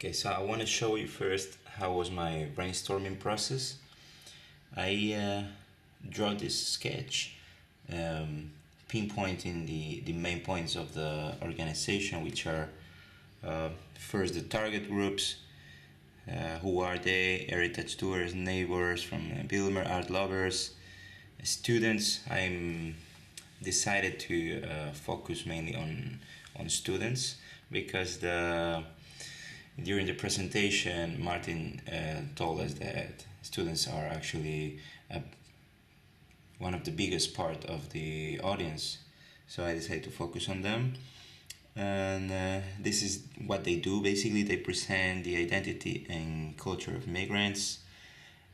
Okay, so I want to show you first how was my brainstorming process. I draw this sketch, pinpointing the main points of the organization, which are first the target groups, who are they, heritage tours, neighbors from Bilmer, art lovers, students. I'm decided to focus mainly on students because during the presentation, Martin told us that students are actually one of the biggest part of the audience. So I decided to focus on them. And this is what they do. Basically, they present the identity and culture of migrants.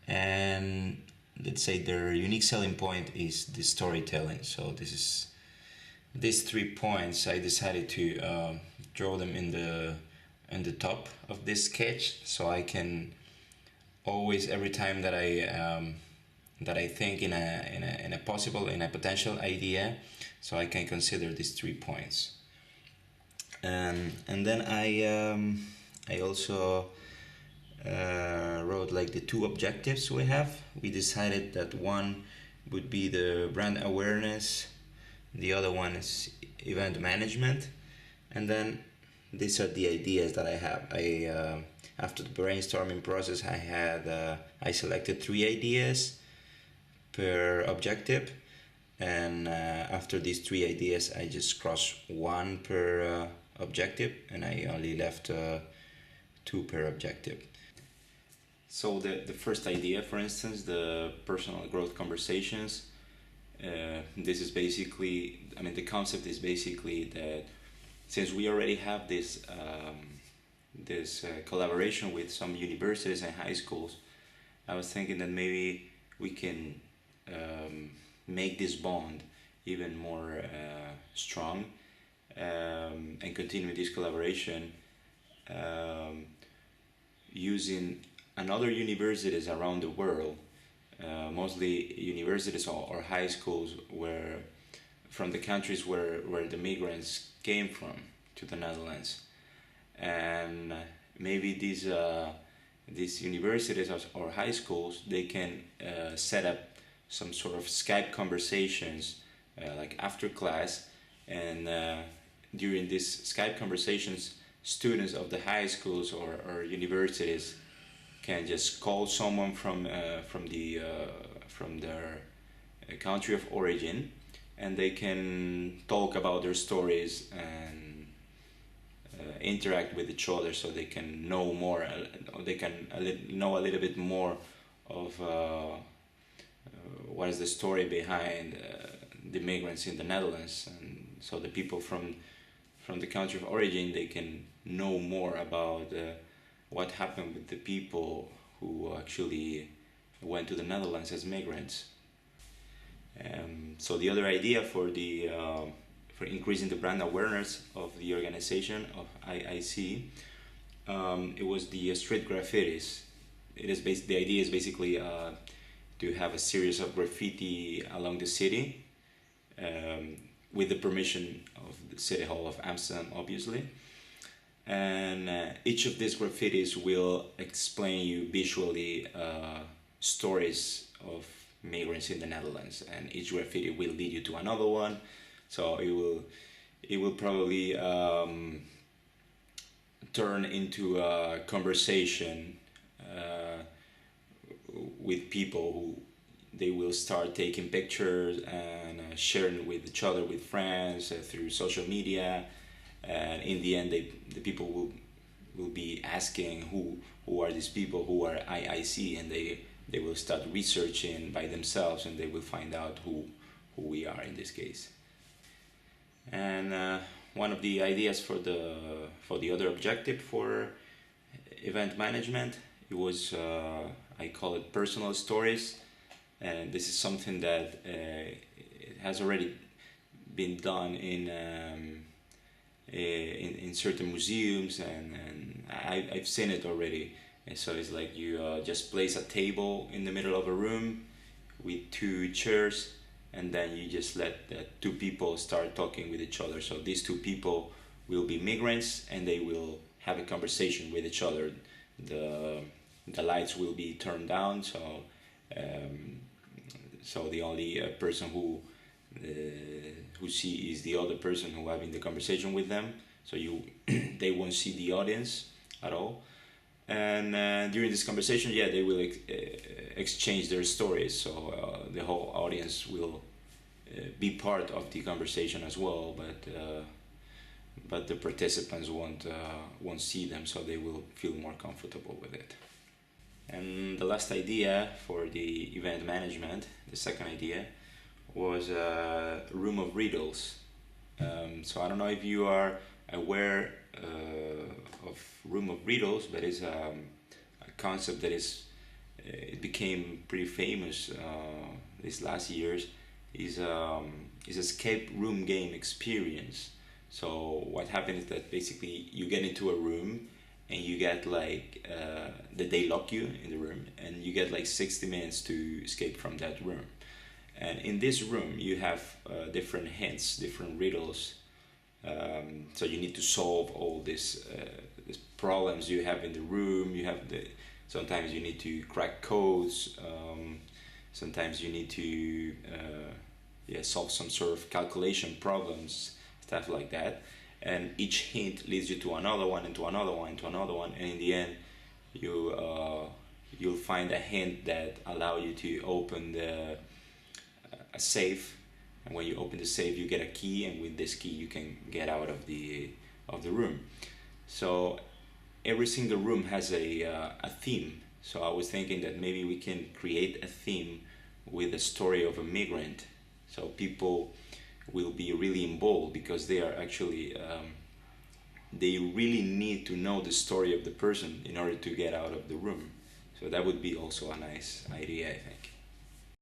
And let's say their unique selling point is the storytelling. So these 3 points. I decided to draw them in the top of this sketch, so I can always, every time that I think in a potential idea, so I can consider these 3 points. And then I also wrote like the 2 objectives we have. We decided that one would be the brand awareness, the other one is event management, and then these are the ideas that I have. After the brainstorming process, I selected 3 ideas per objective, and after these 3 ideas, I just crossed 1 per objective, and I only left 2 per objective. So the first idea, for instance, the personal growth conversations. This is basically, the concept is basically that since we already have this collaboration with some universities and high schools, I was thinking that maybe we can make this bond even more strong, and continue this collaboration using another universities around the world, mostly universities or high schools from the countries where the migrants came from to the Netherlands. And maybe these universities or high schools, they can set up some sort of Skype conversations like after class, and during these Skype conversations, students of the high schools or universities can just call someone from their country of origin, and they can talk about their stories and interact with each other, so they can know more. They can know a little bit more of what is the story behind the migrants in the Netherlands, and so the people from the country of origin, they can know more about what happened with the people who actually went to the Netherlands as migrants. So the other idea for increasing the brand awareness of the organization of IIC, it was the street graffitis. The idea is basically to have a series of graffiti along the city, with the permission of the City Hall of Amsterdam, obviously. And each of these graffitis will explain you visually stories of migrants in the Netherlands, and each graffiti will lead you to another one. So it will probably turn into a conversation with people who they will start taking pictures and sharing with each other, with friends, through social media. And in the end, the people will be asking who are these people, who are IIC, and they will start researching by themselves, and they will find out who we are in this case. And one of the ideas for the other objective for event management, it was I call it personal stories, and this is something that it has already been done in certain museums, and I've seen it already. And so it's like you just place a table in the middle of a room with 2 chairs, and then you just let the 2 people start talking with each other. So these 2 people will be migrants, and they will have a conversation with each other. The the lights will be turned down, so the only person who see is the other person who having the conversation with them. So you they won't see the audience at all. And during this conversation, yeah, they will exchange their stories. So the whole audience will be part of the conversation as well, but the participants won't see them, so they will feel more comfortable with it. And the last idea for the event management, the second idea, was a room of riddles. So I don't know if you are aware of room of riddles, but it's a concept that it became pretty famous these last years. Is escape room game experience. So what happens is that basically you get into a room and you get like they lock you in the room and you get like 60 minutes to escape from that room. And in this room you have different hints, different riddles. So you need to solve all these problems you have in the room. Sometimes you need to crack codes. Sometimes you need to solve some sort of calculation problems, stuff like that. And each hint leads you to another one, and to another one, and to another one, and in the end, you'll find a hint that allow you to open a safe. And when you open the safe, you get a key, and with this key, you can get out of the room. So every single room has a theme. So I was thinking that maybe we can create a theme with a story of a migrant. So people will be really involved because they are actually they really need to know the story of the person in order to get out of the room. So that would be also a nice idea, I think.